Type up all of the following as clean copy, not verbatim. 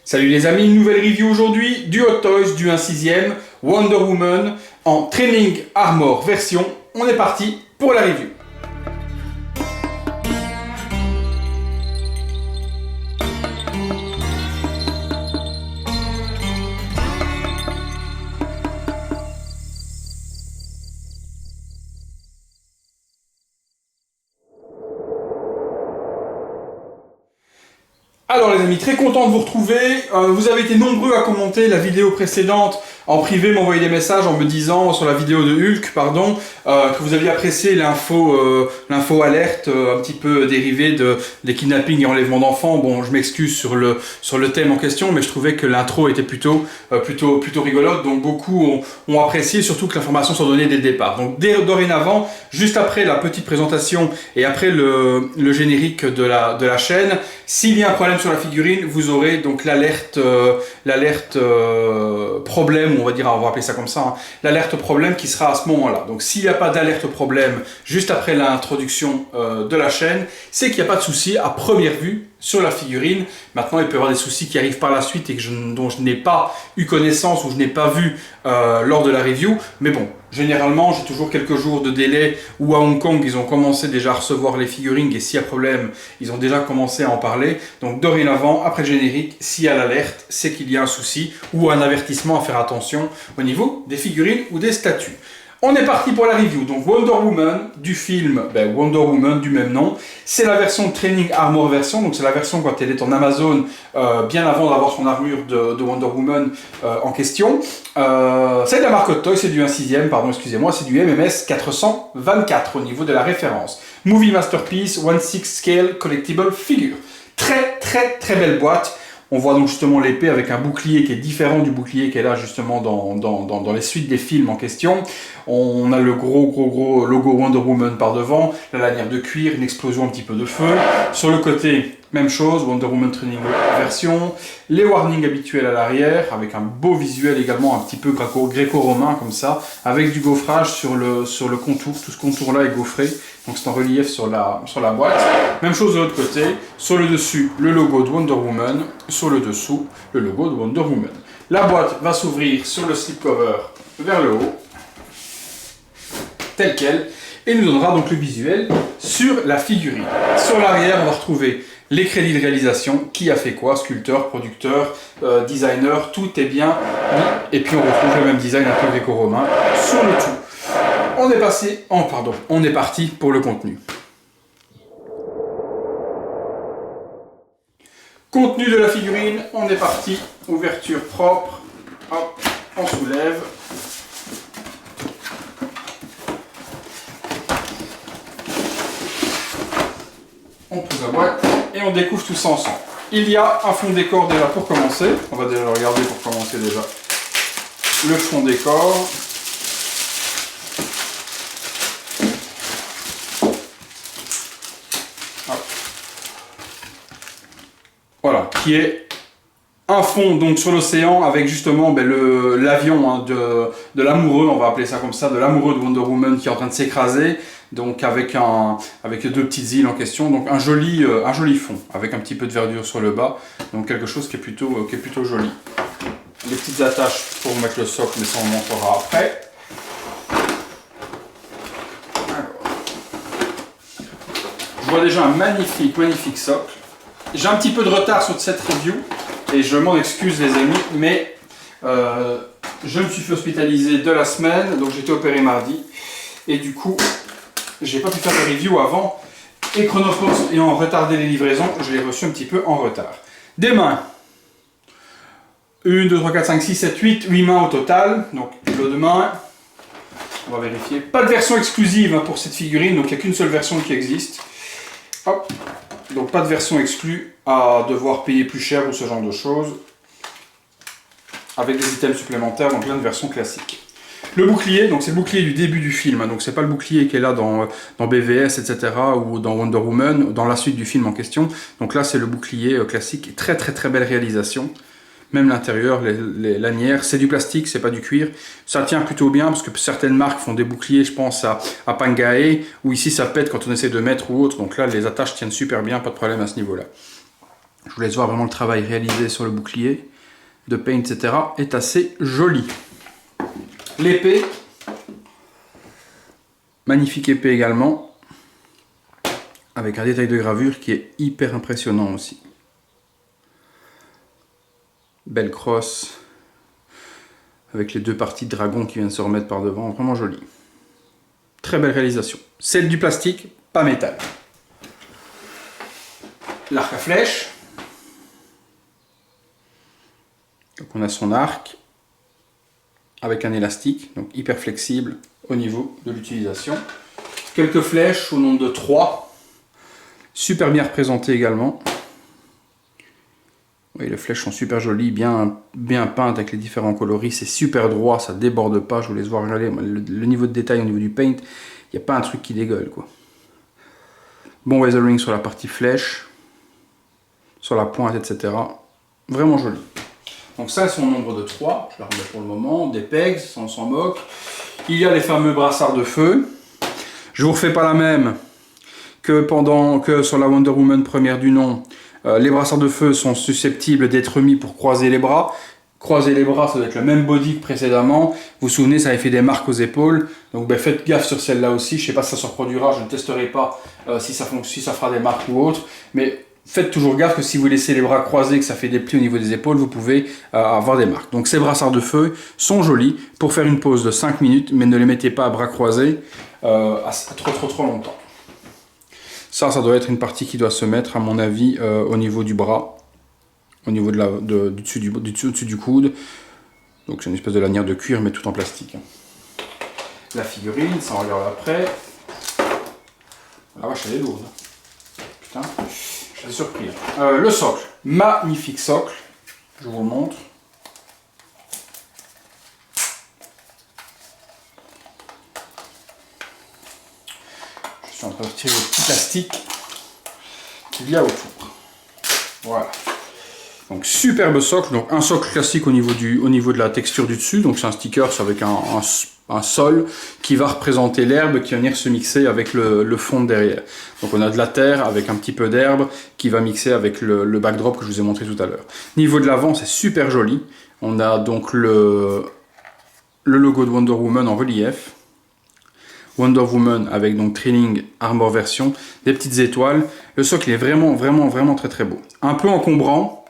Salut les amis, une nouvelle review aujourd'hui du Hot Toys du 1/6e Wonder Woman en Training Armor version. On est parti pour la review. Alors les amis, très content de vous retrouver. Vous avez été nombreux à commenter la vidéo précédente en privé, m'envoyer des messages en me disant sur la vidéo de Hulk, pardon, que vous aviez apprécié l'info alerte un petit peu dérivée des kidnappings et enlèvements d'enfants. Bon, je m'excuse sur le thème en question, mais je trouvais que l'intro était plutôt rigolote, donc beaucoup ont apprécié, surtout que l'information soit donnée dès le départ. Donc dorénavant, juste après la petite présentation et après le générique de la chaîne, s'il y a un problème sur la figurine, vous aurez donc l'alerte problème, on va appeler ça comme ça, hein, l'alerte problème qui sera à ce moment-là. Donc s'il n'y a pas d'alerte problème juste après l'introduction de la chaîne, c'est qu'il n'y a pas de souci à première vue sur la figurine. Maintenant, il peut y avoir des soucis qui arrivent par la suite et dont je n'ai pas eu connaissance ou je n'ai pas vu lors de la review. Mais bon, généralement, j'ai toujours quelques jours de délai où à Hong Kong, ils ont commencé déjà à recevoir les figurines et s'il y a problème, ils ont déjà commencé à en parler. Donc dorénavant, après le générique, s'il y a l'alerte, c'est qu'il y a un souci ou un avertissement à faire attention au niveau des figurines ou des statues. On est parti pour la review. Donc Wonder Woman du film Wonder Woman du même nom. C'est la version Training Armor version. Donc c'est la version quand elle est en Amazon, bien avant d'avoir son armure de Wonder Woman en question. C'est de la marque Hot Toys, c'est du 1/6e, pardon, excusez-moi, c'est du MMS 424 au niveau de la référence. Movie Masterpiece 1/6 Scale Collectible Figure. Très belle boîte. On voit donc justement l'épée avec un bouclier qui est différent du bouclier qu'elle a justement dans les suites des films en question. On a le gros logo Wonder Woman par devant, la lanière de cuir, une explosion un petit peu de feu. Sur le côté, même chose, Wonder Woman Training version. Les warnings habituels à l'arrière, avec un beau visuel également un petit peu gréco-romain comme ça, avec du gaufrage sur le contour. Tout ce contour-là est gaufré, donc c'est en relief sur la boîte. Même chose de l'autre côté, sur le dessus, le logo de Wonder Woman, sur le dessous, le logo de Wonder Woman. La boîte va s'ouvrir sur le slipcover vers le haut, tel quel, et nous donnera donc le visuel sur la figurine. Sur l'arrière, on va retrouver les crédits de réalisation, qui a fait quoi, sculpteur, producteur, designer, tout est bien mis. Et puis on retrouve le même design un peu gréco-romain sur le tout. On est parti pour le contenu. Contenu de la figurine, on est parti, ouverture propre, hop, on soulève. On pose la boîte et on découvre tout ça ensemble. Il y a un fond décor déjà pour commencer. On va déjà le regarder pour commencer déjà. Le fond décor. Hop. Voilà, qui est un fond donc sur l'océan avec justement l'avion de l'amoureux, on va appeler ça comme ça, de l'amoureux de Wonder Woman qui est en train de s'écraser. Donc avec deux petites îles en question, donc un joli fond avec un petit peu de verdure sur le bas, donc quelque chose qui est plutôt joli. Les petites attaches pour mettre le socle, mais ça on montrera après. Alors. Je vois déjà un magnifique socle. J'ai un petit peu de retard sur cette review et je m'en excuse les amis, mais je me suis fait hospitaliser de la semaine, donc j'ai été opéré mardi et du coup j'ai pas pu faire de review avant et Chronoforce ayant retardé les livraisons, je l'ai reçu un petit peu en retard. Des mains. 1, 2, 3, 4, 5, 6, 7, 8 mains au total. Donc le de main. On va vérifier. Pas de version exclusive pour cette figurine, donc il n'y a qu'une seule version qui existe. Hop. Donc pas de version exclue à devoir payer plus cher ou ce genre de choses. Avec des items supplémentaires, donc là une version classique. Le bouclier, donc c'est le bouclier du début du film, hein, donc c'est pas le bouclier qui est là dans BVS, etc. ou dans Wonder Woman, dans la suite du film en question. Donc là c'est le bouclier classique, très belle réalisation. Même l'intérieur, les lanières, c'est du plastique, c'est pas du cuir. Ça tient plutôt bien parce que certaines marques font des boucliers, je pense à Pangae, où ici ça pète quand on essaie de mettre ou autre. Donc là les attaches tiennent super bien, pas de problème à ce niveau-là. je vous laisse voir vraiment le travail réalisé sur le bouclier de paint, etc. est assez joli. L'épée, magnifique épée également, avec un détail de gravure qui est hyper impressionnant aussi. Belle crosse, avec les deux parties de dragon qui viennent se remettre par devant, vraiment joli. Très belle réalisation. C'est du plastique, pas métal. L'arc à flèche. Donc on a son arc avec un élastique, donc hyper flexible au niveau de l'utilisation. Quelques flèches au nombre de 3. Super bien représentées également. Oui, les flèches sont super jolies, bien peintes avec les différents coloris. C'est super droit, ça déborde pas. Je vous laisse voir, regardez le niveau de détail au niveau du paint. Il n'y a pas un truc qui dégueule, quoi. Bon weathering sur la partie flèche, sur la pointe, etc. Vraiment joli. Donc ça, c'est son nombre de 3. Je la remets pour le moment. Des pegs, ça on s'en moque. Il y a les fameux brassards de feu. Je vous refais pas la même que sur la Wonder Woman première du nom. Les brassards de feu sont susceptibles d'être mis pour croiser les bras. Croiser les bras, ça doit être le même body que précédemment. Vous vous souvenez, ça avait fait des marques aux épaules. Donc faites gaffe sur celle-là aussi. Je ne sais pas si ça se reproduira, je ne testerai pas si ça fera des marques ou autre. Mais faites toujours gaffe que si vous laissez les bras croisés, que ça fait des plis au niveau des épaules, vous pouvez avoir des marques. Donc ces brassards de feu sont jolis pour faire une pause de 5 minutes, mais ne les mettez pas à bras croisés trop longtemps. Ça doit être une partie qui doit se mettre, à mon avis, au niveau du bras, au niveau du dessus du coude. Donc c'est une espèce de lanière de cuir, mais tout en plastique. La figurine, ça on regarde après. La vache, elle est lourde. Putain, je suis surpris. Le socle, magnifique socle. Je vous le montre. Je suis en train de retirer le petit plastique qu'il y a autour. Voilà. Donc superbe socle, donc un socle classique au niveau de la texture du dessus, donc c'est un sticker avec un sol qui va représenter l'herbe qui va venir se mixer avec le fond de derrière. Donc on a de la terre avec un petit peu d'herbe qui va mixer avec le backdrop que je vous ai montré tout à l'heure. Niveau de l'avant, c'est super joli. On a donc le logo de Wonder Woman en relief. Wonder Woman avec donc Training Armor version, des petites étoiles. Le socle est vraiment très très beau. Un peu encombrant,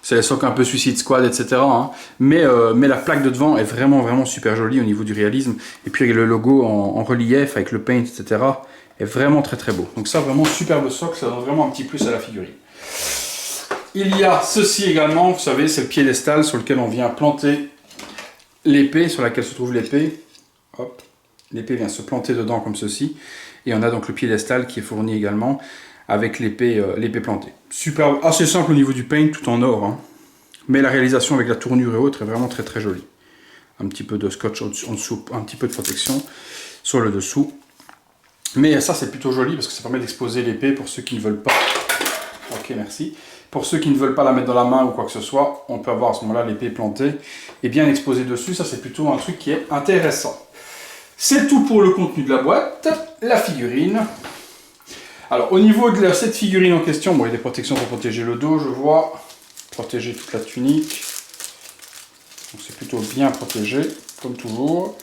c'est les socles un peu Suicide Squad, etc. Hein. Mais la plaque de devant est vraiment super jolie au niveau du réalisme. Et puis le logo en relief avec le paint, etc. est vraiment très très beau. Donc ça, vraiment superbe socle, ça donne vraiment un petit plus à la figurine. Il y a ceci également, vous savez, c'est le piédestal sur lequel on vient planter l'épée, sur laquelle se trouve l'épée. Hop. L'épée vient se planter dedans comme ceci. Et on a donc le piédestal qui est fourni également avec l'épée plantée. Super, assez simple au niveau du paint, tout en or. Hein. Mais la réalisation avec la tournure et autres est vraiment très très jolie. Un petit peu de scotch en dessous, un petit peu de protection sur le dessous. Mais ça c'est plutôt joli parce que ça permet d'exposer l'épée pour ceux qui ne veulent pas. Ok, merci. Pour ceux qui ne veulent pas la mettre dans la main ou quoi que ce soit, on peut avoir à ce moment-là l'épée plantée et bien exposée dessus. Ça c'est plutôt un truc qui est intéressant. C'est tout pour le contenu de la boîte, la figurine. Alors au niveau de cette figurine en question, bon, il y a des protections pour protéger le dos, je vois, protéger toute la tunique. Donc c'est plutôt bien protégé, comme toujours.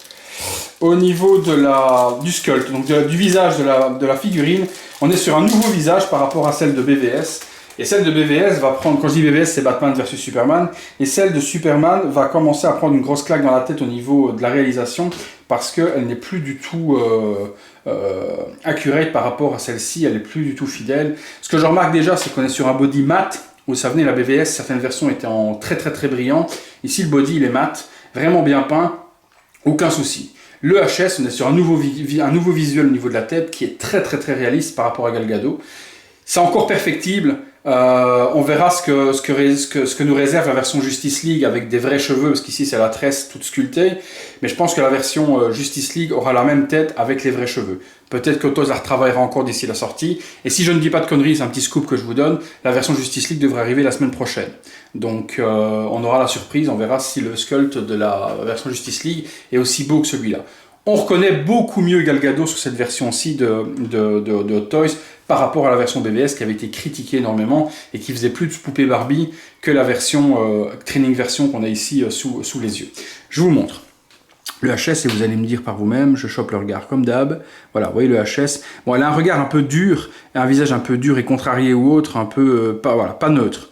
Au niveau du sculpt, donc du visage de la figurine, on est sur un nouveau visage par rapport à celle de BVS. Et celle de BVS va prendre, quand je dis BVS, c'est Batman versus Superman, et celle de Superman va commencer à prendre une grosse claque dans la tête au niveau de la réalisation, parce qu'elle n'est plus du tout accurate par rapport à celle-ci, elle n'est plus du tout fidèle. Ce que je remarque déjà, c'est qu'on est sur un body mat, vous savez, la BVS, certaines versions étaient en très brillant. Ici, le body, il est mat, vraiment bien peint, aucun souci. Le HS, on est sur un nouveau visuel au niveau de la tête qui est très réaliste par rapport à Gal Gadot. C'est encore perfectible. On verra ce que nous réserve la version Justice League avec des vrais cheveux, parce qu'ici c'est la tresse toute sculptée, mais je pense que la version Justice League aura la même tête avec les vrais cheveux. Peut-être qu'Autos la retravaillera encore d'ici la sortie, et si je ne dis pas de conneries, c'est un petit scoop que je vous donne, la version Justice League devrait arriver la semaine prochaine. Donc on aura la surprise, on verra si le sculpt de la version Justice League est aussi beau que celui-là. On reconnaît beaucoup mieux Gal Gadot sur cette version-ci de Hot Toys par rapport à la version BVS qui avait été critiquée énormément et qui faisait plus de poupée Barbie que la version training version qu'on a ici sous les yeux. Je vous montre. Le HS, et vous allez me dire par vous-même, je chope le regard comme d'hab. Voilà, vous voyez le HS. Bon, elle a un regard un peu dur, un visage un peu dur et contrarié ou autre, un peu pas neutre.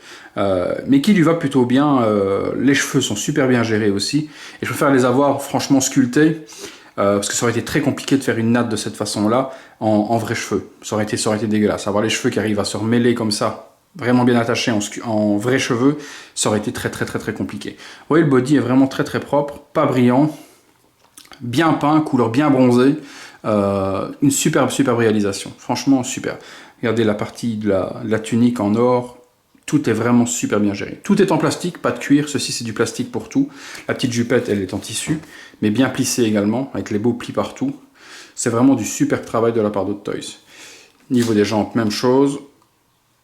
Mais qui lui va plutôt bien. Les cheveux sont super bien gérés aussi. Et je préfère les avoir franchement sculptés. Parce que ça aurait été très compliqué de faire une natte de cette façon-là en vrais cheveux. Ça aurait été dégueulasse. Avoir les cheveux qui arrivent à se remêler comme ça, vraiment bien attachés en vrais cheveux, ça aurait été très compliqué. Vous voyez, le body est vraiment très propre, pas brillant. Bien peint, couleur bien bronzée, une superbe réalisation, franchement super. Regardez la partie de la tunique en or, tout est vraiment super bien géré. Tout est en plastique, pas de cuir, ceci c'est du plastique pour tout. La petite jupette elle est en tissu, mais bien plissée également, avec les beaux plis partout. C'est vraiment du super travail de la part d'Hot Toys. Niveau des jantes, même chose.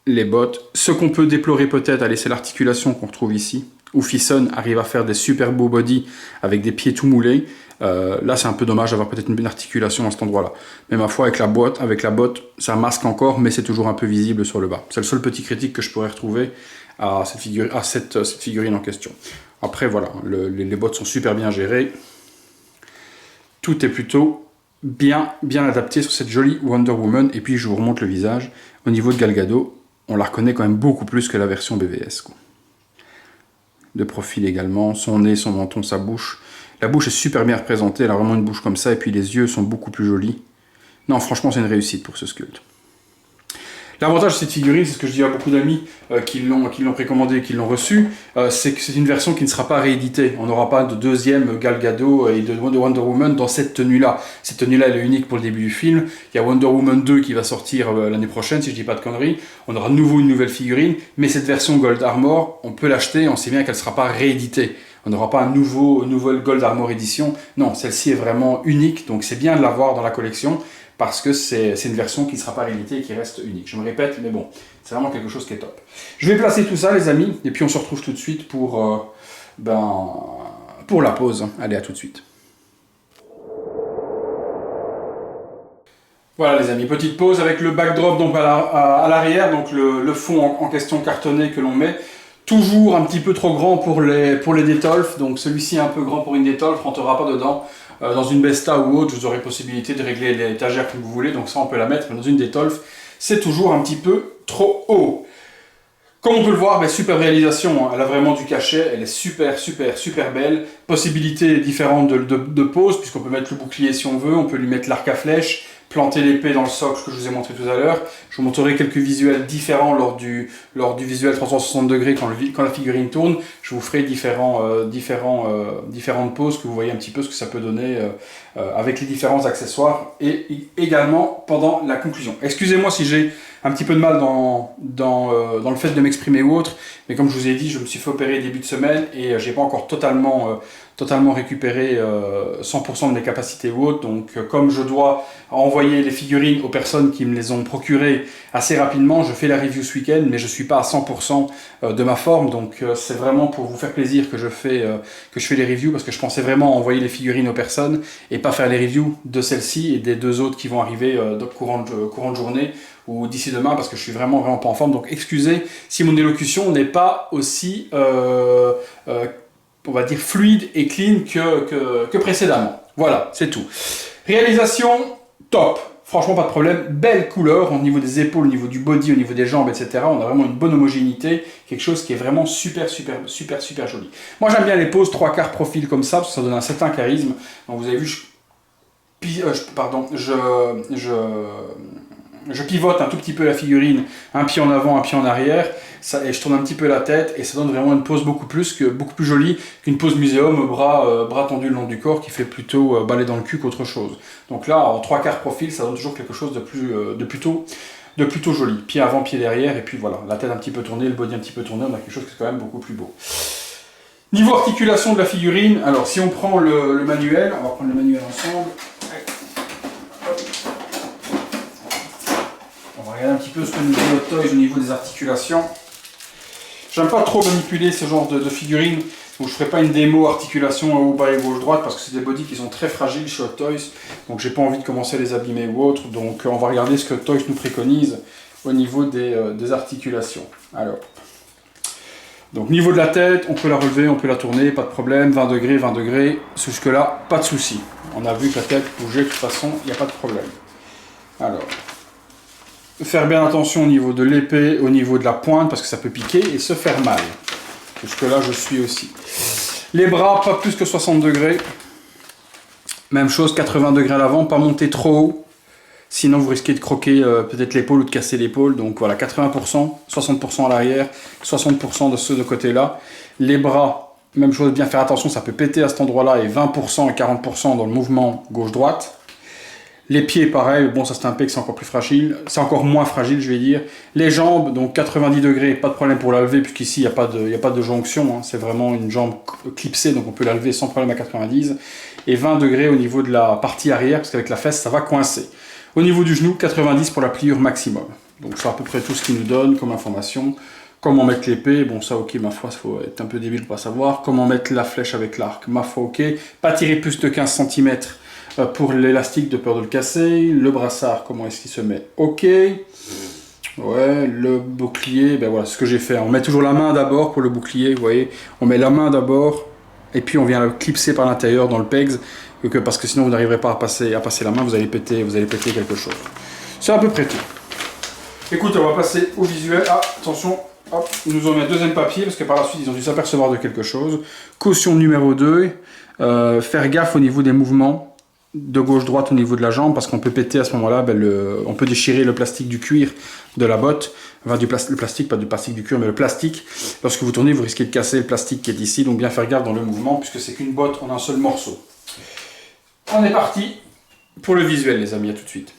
Les bottes, ce qu'on peut déplorer peut-être, allez, c'est l'articulation qu'on retrouve ici, où Fison arrive à faire des super beaux body avec des pieds tout moulés. Là, c'est un peu dommage d'avoir peut-être une articulation à cet endroit-là. Mais ma foi, avec la botte, ça masque encore, mais c'est toujours un peu visible sur le bas. C'est le seul petit critique que je pourrais retrouver à cette figurine en question. Après, voilà, les bottes sont super bien gérées. Tout est plutôt bien adapté sur cette jolie Wonder Woman. Et puis, je vous remonte le visage. Au niveau de Gal Gadot, on la reconnaît quand même beaucoup plus que la version BVS, quoi. De profil également, son nez, son menton, sa bouche. La bouche est super bien représentée, elle a vraiment une bouche comme ça, et puis les yeux sont beaucoup plus jolis. Non, franchement, c'est une réussite pour ce sculpte. L'avantage de cette figurine, c'est ce que je dis à beaucoup d'amis qui l'ont précommandé et qui l'ont reçu, c'est que c'est une version qui ne sera pas rééditée. On n'aura pas de deuxième Gal Gadot et de Wonder Woman dans cette tenue-là. Cette tenue-là, elle est unique pour le début du film. Il y a Wonder Woman 2 qui va sortir l'année prochaine, si je dis pas de conneries. On aura de nouveau une nouvelle figurine, mais cette version Gold Armor, on peut l'acheter, on sait bien qu'elle ne sera pas rééditée. On n'aura pas une nouvelle Gold Armor édition. Non, celle-ci est vraiment unique, donc c'est bien de l'avoir dans la collection, parce que c'est une version qui ne sera pas rééditée et qui reste unique. Je me répète, mais bon, c'est vraiment quelque chose qui est top. Je vais placer tout ça, les amis, et puis on se retrouve tout de suite pour la pause. Allez, à tout de suite. Voilà les amis, petite pause avec le backdrop donc à l'arrière, donc le fond en question cartonné que l'on met. Toujours un petit peu trop grand pour les Detolf, donc celui-ci est un peu grand pour une Detolf, on ne rentrera pas dedans. Dans une Besta ou autre, vous aurez possibilité de régler l'étagère comme vous voulez, donc ça on peut la mettre, mais dans une Detolf, c'est toujours un petit peu trop haut. Comme on peut le voir, super réalisation, hein. Elle a vraiment du cachet, elle est super belle. Possibilités différentes de pose, puisqu'on peut mettre le bouclier si on veut, on peut lui mettre l'arc à flèche, planter l'épée dans le socle que je vous ai montré tout à l'heure. Je vous montrerai quelques visuels différents lors du visuel 360 degrés quand la figurine tourne. Je vous ferai différentes poses que vous voyez un petit peu ce que ça peut donner avec les différents accessoires et également pendant la conclusion. Excusez-moi si j'ai un petit peu de mal dans le fait de m'exprimer ou autre, mais comme je vous ai dit, je me suis fait opérer début de semaine et j'ai pas encore totalement récupéré 100% de mes capacités ou autres, donc comme je dois envoyer les figurines aux personnes qui me les ont procurées assez rapidement, je fais la review ce week-end, mais je suis pas à 100% de ma forme, donc c'est vraiment pour vous faire plaisir que je fais les reviews, parce que je pensais vraiment envoyer les figurines aux personnes et pas faire les reviews de celle-ci et des deux autres qui vont arriver courant de journée ou d'ici demain, parce que je suis vraiment pas en forme, donc excusez si mon élocution n'est pas aussi on va dire fluide et clean que précédemment. Voilà, c'est tout. Réalisation, top. Franchement, pas de problème. Belle couleur au niveau des épaules, au niveau du body, au niveau des jambes, etc. On a vraiment une bonne homogénéité. Quelque chose qui est vraiment super joli. Moi, j'aime bien les poses 3/4 profil comme ça, parce que ça donne un certain charisme. Donc, vous avez vu, je pivote un tout petit peu la figurine, un pied en avant, un pied en arrière, et je tourne un petit peu la tête, et ça donne vraiment une pose beaucoup plus jolie qu'une pose muséum, bras tendus le long du corps, qui fait plutôt balai dans le cul qu'autre chose. Donc là, en 3/4 profil, ça donne toujours quelque chose de plutôt joli. Pied avant, pied derrière, et puis voilà, la tête un petit peu tournée, le body un petit peu tourné, on a quelque chose qui est quand même beaucoup plus beau. Niveau articulation de la figurine, alors si on prend le manuel, on va prendre le manuel ensemble. On va regarder un petit peu ce que nous dit Hot Toys au niveau des articulations. J'aime pas trop manipuler ce genre de figurines, donc je ferai pas une démo articulation haut, bas et gauche-droite parce que c'est des bodies qui sont très fragiles chez Hot Toys, donc j'ai pas envie de commencer à les abîmer ou autre, donc on va regarder ce que Hot Toys nous préconise au niveau des articulations. Alors, donc niveau de la tête, on peut la relever, on peut la tourner, pas de problème, 20 degrés, jusque là, pas de souci. On a vu que la tête bougeait de toute façon, il n'y a pas de problème. Alors, faire bien attention au niveau de l'épée, au niveau de la pointe, parce que ça peut piquer et se faire mal. Jusque là, je suis aussi. Les bras, pas plus que 60 degrés. Même chose, 80 degrés à l'avant, pas monter trop haut. Sinon, vous risquez de croquer peut-être l'épaule ou de casser l'épaule. Donc voilà, 80%, 60% à l'arrière, 60% de ceux de côté-là. Les bras, même chose, bien faire attention, ça peut péter à cet endroit-là, et 20% et 40% dans le mouvement gauche-droite. Les pieds, pareil, bon, ça c'est un pec, c'est encore plus fragile, c'est encore moins fragile, je vais dire. Les jambes, donc 90 degrés, pas de problème pour la lever, puisqu'ici, il n'y a pas de jonction, hein. C'est vraiment une jambe clipsée, donc on peut la lever sans problème à 90. Et 20 degrés au niveau de la partie arrière, parce qu'avec la fesse, ça va coincer. Au niveau du genou, 90 pour la pliure maximum. Donc c'est à peu près tout ce qu'il nous donne comme information. Comment mettre l'épée, bon ça ok, ma foi, il faut être un peu débile pour pas savoir. Comment mettre la flèche avec l'arc, ma foi ok. Pas tirer plus de 15 cm pour l'élastique de peur de le casser. Le brassard, comment est-ce qu'il se met, ok. Ouais, le bouclier, ben voilà ce que j'ai fait. On met toujours la main d'abord pour le bouclier, vous voyez. On met la main d'abord, et puis on vient le clipser par l'intérieur dans le pegs, parce que sinon vous n'arriverez pas à passer la main, vous allez péter quelque chose. C'est à peu près tout. Écoute, on va passer au visuel. Ah, attention, hop, ils nous ont mis un deuxième papier, parce que par la suite ils ont dû s'apercevoir de quelque chose. Caution numéro 2, faire gaffe au niveau des mouvements de gauche-droite au niveau de la jambe, parce qu'on peut péter à ce moment-là, on peut déchirer le plastique du cuir de la botte, enfin le plastique, pas du plastique du cuir, mais le plastique. Lorsque vous tournez, vous risquez de casser le plastique qui est ici, donc bien faire gaffe dans le mouvement, puisque c'est qu'une botte en un seul morceau. On est parti pour le visuel, les amis, à tout de suite.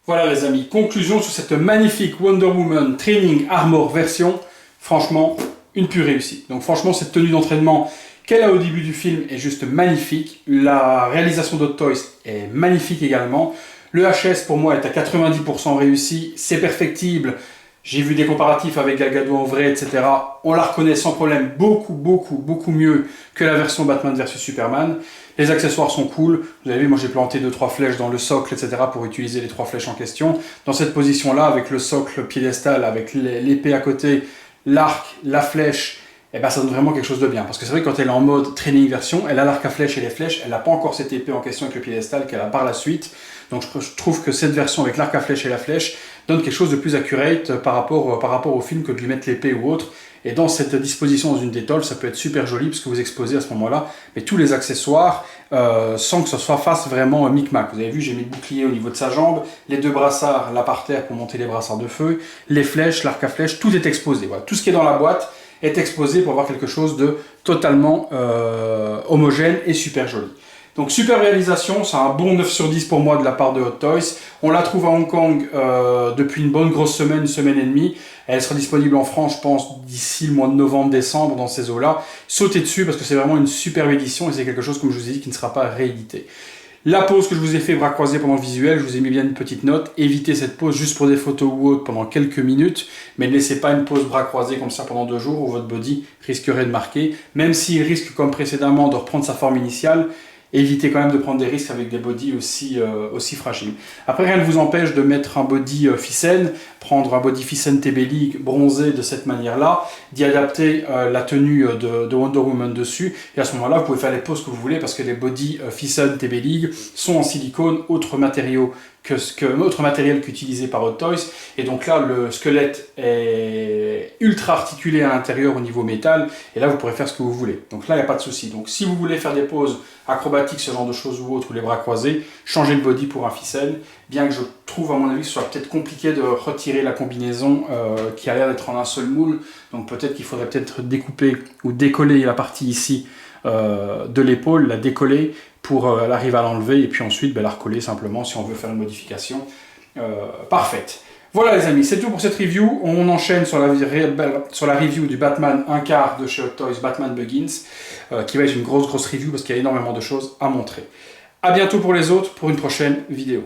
Voilà les amis, conclusion sur cette magnifique Wonder Woman Training Armor version. Franchement, une pure réussite. Donc franchement, cette tenue d'entraînement qu'elle a au début du film est juste magnifique. La réalisation d'Hot Toys est magnifique également. Le HS pour moi est à 90% réussi. C'est perfectible. J'ai vu des comparatifs avec Gal Gadot en vrai, etc. On la reconnaît sans problème beaucoup mieux que la version Batman vs Superman. Les accessoires sont cool. Vous avez vu, moi j'ai planté 2-3 flèches dans le socle, etc. pour utiliser les 3 flèches en question. Dans cette position-là, avec le socle piédestal, avec l'épée à côté, l'arc, la flèche, et ben ça donne vraiment quelque chose de bien. Parce que c'est vrai que quand elle est en mode training version, elle a l'arc à flèche et les flèches, elle n'a pas encore cette épée en question avec le piédestal qu'elle a par la suite. Donc je trouve que cette version avec l'arc à flèche et la flèche donne quelque chose de plus accurate par rapport au film que de lui mettre l'épée ou autre. Et dans cette disposition dans une détole, ça peut être super joli parce que vous exposez à ce moment-là mais tous les accessoires sans que ce soit face vraiment micmac. Vous avez vu, j'ai mis le bouclier au niveau de sa jambe, les 2 brassards là par terre pour monter les brassards de feu, les flèches, l'arc à flèche, tout est exposé. Voilà. Tout ce qui est dans la boîte est exposé pour avoir quelque chose de totalement homogène et super joli. Donc super réalisation, c'est un bon 9 sur 10 pour moi de la part de Hot Toys. On la trouve à Hong Kong depuis une bonne grosse semaine, une semaine et demie. Elle sera disponible en France, je pense, d'ici le mois de novembre-décembre, dans ces eaux-là. Sautez dessus parce que c'est vraiment une superbe édition et c'est quelque chose, comme je vous ai dit, qui ne sera pas réédité. La pause que je vous ai fait bras croisés pendant le visuel, je vous ai mis bien une petite note. Évitez cette pause juste pour des photos ou autre pendant quelques minutes, mais ne laissez pas une pause bras croisés comme ça pendant 2 jours où votre body risquerait de marquer. Même s'il risque, comme précédemment, de reprendre sa forme initiale, évitez quand même de prendre des risques avec des bodys aussi fragiles. Après, rien ne vous empêche de mettre un body Ficen, prendre un body Ficen TB League bronzé de cette manière-là, d'y adapter la tenue de Wonder Woman dessus, et à ce moment-là, vous pouvez faire les poses que vous voulez, parce que les body Ficen TB League sont en silicone, autre matériel qu'utilisé par Hot Toys, et donc là, le squelette est ultra articulé à l'intérieur au niveau métal, et là, vous pourrez faire ce que vous voulez. Donc là, il n'y a pas de souci. Donc si vous voulez faire des poses acrobatiques, ce genre de choses ou autres, ou les bras croisés, changez le body pour un ficelle, bien que je trouve à mon avis que ce soit peut-être compliqué de retirer la combinaison qui a l'air d'être en un seul moule, donc peut-être qu'il faudrait peut-être découper ou décoller la partie ici de l'épaule, la décoller pour arriver à l'enlever et puis ensuite la recoller simplement si on veut faire une modification parfaite. Voilà les amis, c'est tout pour cette review. On enchaîne sur la review du Batman 1/4 de chez Hot Toys, Batman Begins, qui va être une grosse review parce qu'il y a énormément de choses à montrer. A bientôt pour les autres, pour une prochaine vidéo.